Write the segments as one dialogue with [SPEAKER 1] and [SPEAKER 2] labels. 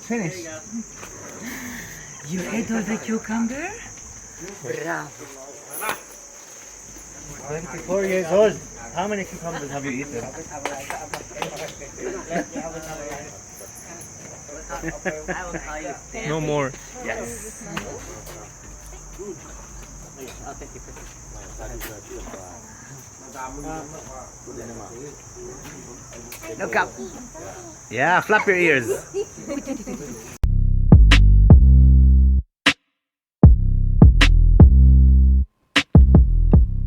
[SPEAKER 1] Finish.
[SPEAKER 2] You ate all the cucumber? Bravo.
[SPEAKER 1] 24 years old. How many cucumbers have you eaten?
[SPEAKER 3] No more.
[SPEAKER 1] Yes.
[SPEAKER 2] Look up.
[SPEAKER 1] Yeah, flap your ears.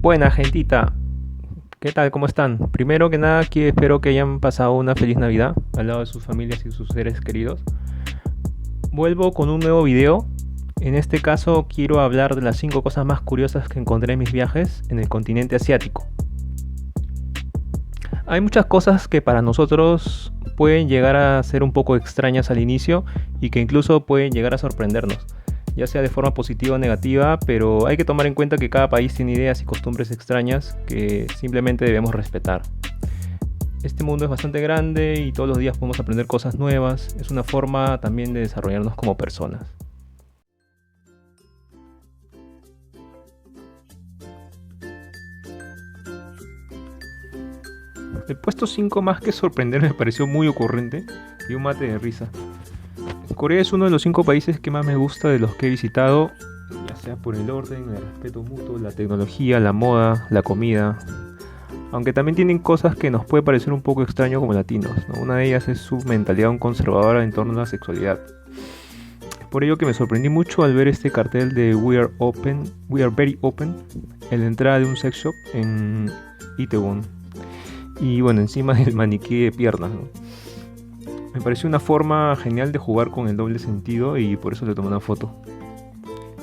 [SPEAKER 3] Buena gentita, ¿qué tal? ¿Cómo están? Primero que nada, aquí espero que hayan pasado una feliz Navidad al lado de sus familias y sus seres queridos. Vuelvo con un nuevo video. En este caso quiero hablar de las 5 cosas más curiosas que encontré en mis viajes en el continente asiático. Hay muchas cosas que para nosotros pueden llegar a ser un poco extrañas al inicio y que incluso pueden llegar a sorprendernos, ya sea de forma positiva o negativa, pero hay que tomar en cuenta que cada país tiene ideas y costumbres extrañas que simplemente debemos respetar. Este mundo es bastante grande y todos los días podemos aprender cosas nuevas. Es una forma también de desarrollarnos como personas. El puesto 5 más que sorprender me pareció muy ocurrente y un mate de risa. Corea es uno de los 5 países que más me gusta de los que he visitado, ya sea por el orden, el respeto mutuo, la tecnología, la moda, la comida. Aunque también tienen cosas que nos puede parecer un poco extraño como latinos, ¿no? Una de ellas es su mentalidad conservadora en torno a la sexualidad. Es por ello que me sorprendí mucho al ver este cartel de We are very open en la entrada de un sex shop en Itaewon. Y bueno, encima del maniquí de piernas, ¿no? Me pareció una forma genial de jugar con el doble sentido y por eso le tomé una foto.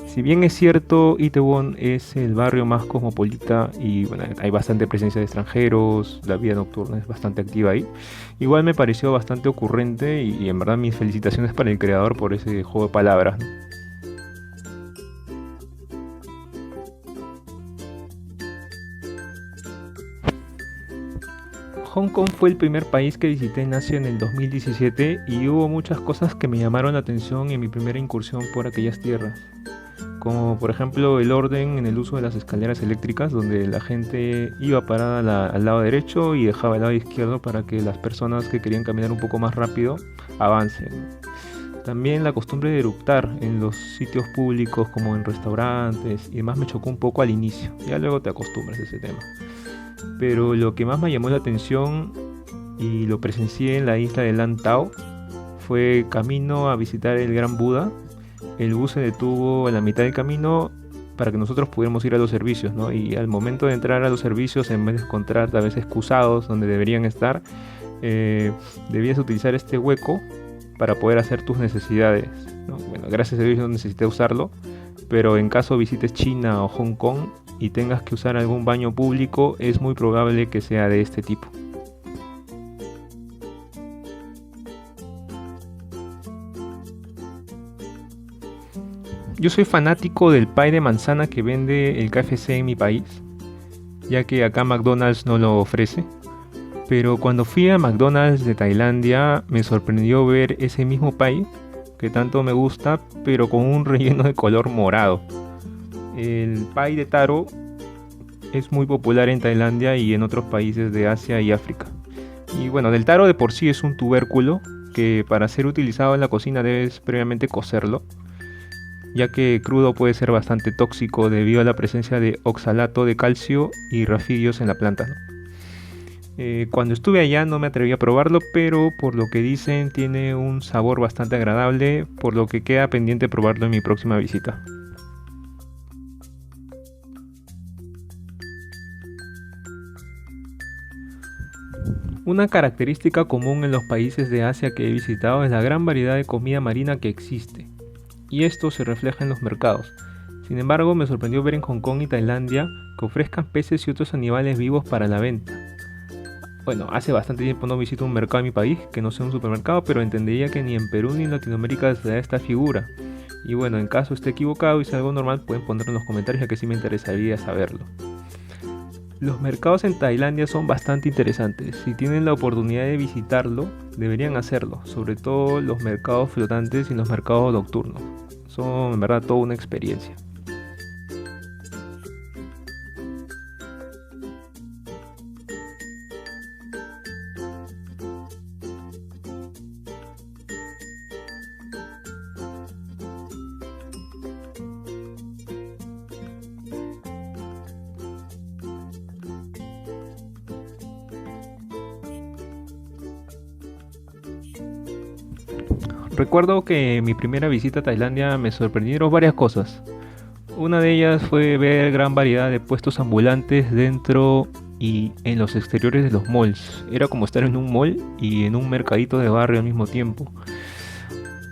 [SPEAKER 3] Si bien es cierto, Itaewon es el barrio más cosmopolita y bueno, hay bastante presencia de extranjeros, la vida nocturna es bastante activa ahí, igual me pareció bastante ocurrente y en verdad mis felicitaciones para el creador por ese juego de palabras, ¿no? Hong Kong fue el primer país que visité en Asia en el 2017 y hubo muchas cosas que me llamaron la atención en mi primera incursión por aquellas tierras. Como por ejemplo el orden en el uso de las escaleras eléctricas, donde la gente iba parada al lado derecho y dejaba el lado izquierdo para que las personas que querían caminar un poco más rápido avancen. También la costumbre de eructar en los sitios públicos como en restaurantes y demás me chocó un poco al inicio, ya luego te acostumbras a ese tema. Pero lo que más me llamó la atención y lo presencié en la isla de Lantau fue camino a visitar el Gran Buda. El bus se detuvo a la mitad del camino para que nosotros pudiéramos ir a los servicios, ¿no? Y al momento de entrar a los servicios, en vez de encontrar a veces excusados donde deberían estar, debías utilizar este hueco para poder hacer tus necesidades, ¿no? Bueno, gracias a Dios no necesité usarlo, pero en caso visites China o Hong Kong y tengas que usar algún baño público, es muy probable que sea de este tipo. Yo soy fanático del pie de manzana que vende el KFC en mi país, ya que acá McDonald's no lo ofrece. Pero cuando fui a McDonald's de Tailandia me sorprendió ver ese mismo pie que tanto me gusta, pero con un relleno de color morado. El pie de taro es muy popular en Tailandia y en otros países de Asia y África. Y bueno, del taro de por sí es un tubérculo que para ser utilizado en la cocina debes previamente cocerlo, ya que crudo puede ser bastante tóxico debido a la presencia de oxalato de calcio y rafidios en la planta, ¿no? Cuando estuve allá no me atreví a probarlo, pero por lo que dicen tiene un sabor bastante agradable, por lo que queda pendiente probarlo en mi próxima visita. Una característica común en los países de Asia que he visitado es la gran variedad de comida marina que existe, y esto se refleja en los mercados. Sin embargo, me sorprendió ver en Hong Kong y Tailandia que ofrezcan peces y otros animales vivos para la venta. Bueno, hace bastante tiempo no visito un mercado en mi país, que no sea un supermercado, pero entendería que ni en Perú ni en Latinoamérica se da esta figura. Y bueno, en caso esté equivocado y sea algo normal, pueden ponerlo en los comentarios, ya que sí me interesaría saberlo. Los mercados en Tailandia son bastante interesantes. Si tienen la oportunidad de visitarlo, deberían hacerlo. Sobre todo los mercados flotantes y los mercados nocturnos. Son en verdad toda una experiencia. Recuerdo que en mi primera visita a Tailandia me sorprendieron varias cosas. Una de ellas fue ver gran variedad de puestos ambulantes dentro y en los exteriores de los malls. Era como estar en un mall y en un mercadito de barrio al mismo tiempo.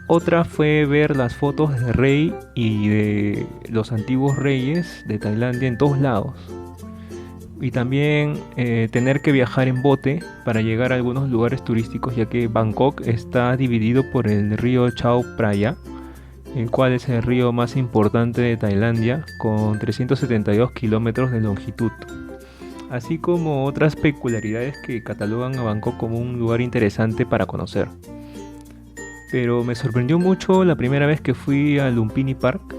[SPEAKER 3] Otra fue ver las fotos de rey y de los antiguos reyes de Tailandia en todos lados. Y también tener que viajar en bote para llegar a algunos lugares turísticos, ya que Bangkok está dividido por el río Chao Phraya, el cual es el río más importante de Tailandia, con 372 kilómetros de longitud, así como otras peculiaridades que catalogan a Bangkok como un lugar interesante para conocer. Pero me sorprendió mucho la primera vez que fui a Lumpini Park,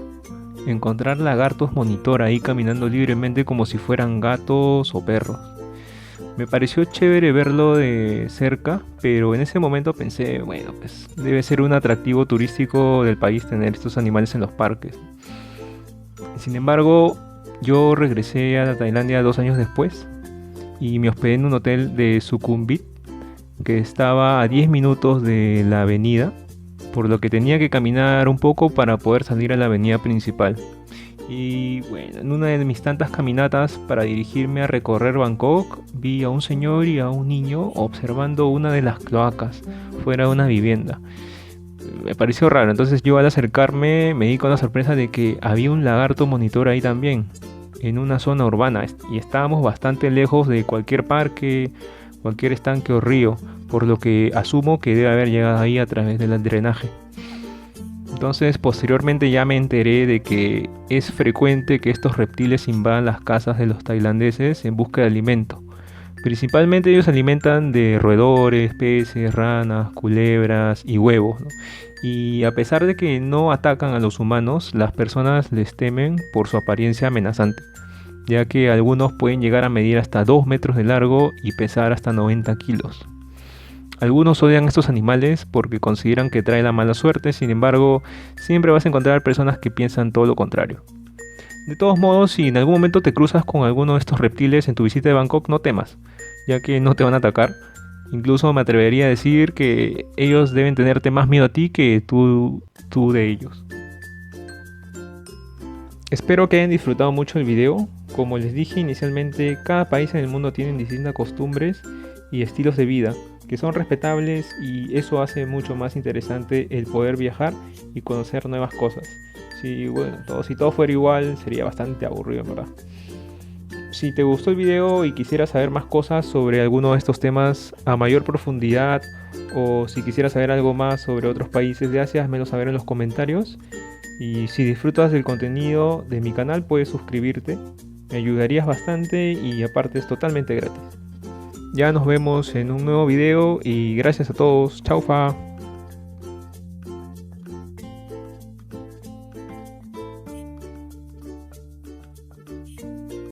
[SPEAKER 3] encontrar lagartos monitor ahí caminando libremente como si fueran gatos o perros. Me pareció chévere verlo de cerca, pero en ese momento pensé, bueno, pues debe ser un atractivo turístico del país tener estos animales en los parques. Sin embargo, yo regresé a Tailandia 2 años después y me hospedé en un hotel de Sukhumvit que estaba a 10 minutos de la avenida, por lo que tenía que caminar un poco para poder salir a la avenida principal. Y bueno, en una de mis tantas caminatas para dirigirme a recorrer Bangkok, vi a un señor y a un niño observando una de las cloacas fuera de una vivienda. Me pareció raro, entonces yo al acercarme me di con la sorpresa de que había un lagarto monitor ahí también, en una zona urbana, y estábamos bastante lejos de cualquier parque, cualquier estanque o río, por lo que asumo que debe haber llegado ahí a través del drenaje. Entonces posteriormente ya me enteré de que es frecuente que estos reptiles invadan las casas de los tailandeses en busca de alimento. Principalmente ellos se alimentan de roedores, peces, ranas, culebras y huevos, ¿no? Y a pesar de que no atacan a los humanos, las personas les temen por su apariencia amenazante, ya que algunos pueden llegar a medir hasta 2 metros de largo y pesar hasta 90 kilos. Algunos odian a estos animales porque consideran que trae la mala suerte, sin embargo, siempre vas a encontrar personas que piensan todo lo contrario. De todos modos, si en algún momento te cruzas con alguno de estos reptiles en tu visita de Bangkok, no temas, ya que no te van a atacar. Incluso me atrevería a decir que ellos deben tenerte más miedo a ti que tú de ellos. Espero que hayan disfrutado mucho el video. Como les dije inicialmente, cada país en el mundo tiene distintas costumbres y estilos de vida que son respetables, y eso hace mucho más interesante el poder viajar y conocer nuevas cosas. Si todo fuera igual, sería bastante aburrido, en verdad. Si te gustó el video y quisieras saber más cosas sobre alguno de estos temas a mayor profundidad, o si quisieras saber algo más sobre otros países de Asia, házmelo saber en los comentarios. Y si disfrutas del contenido de mi canal, puedes suscribirte, me ayudarías bastante y aparte es totalmente gratis. Ya nos vemos en un nuevo video y gracias a todos. Chau fa.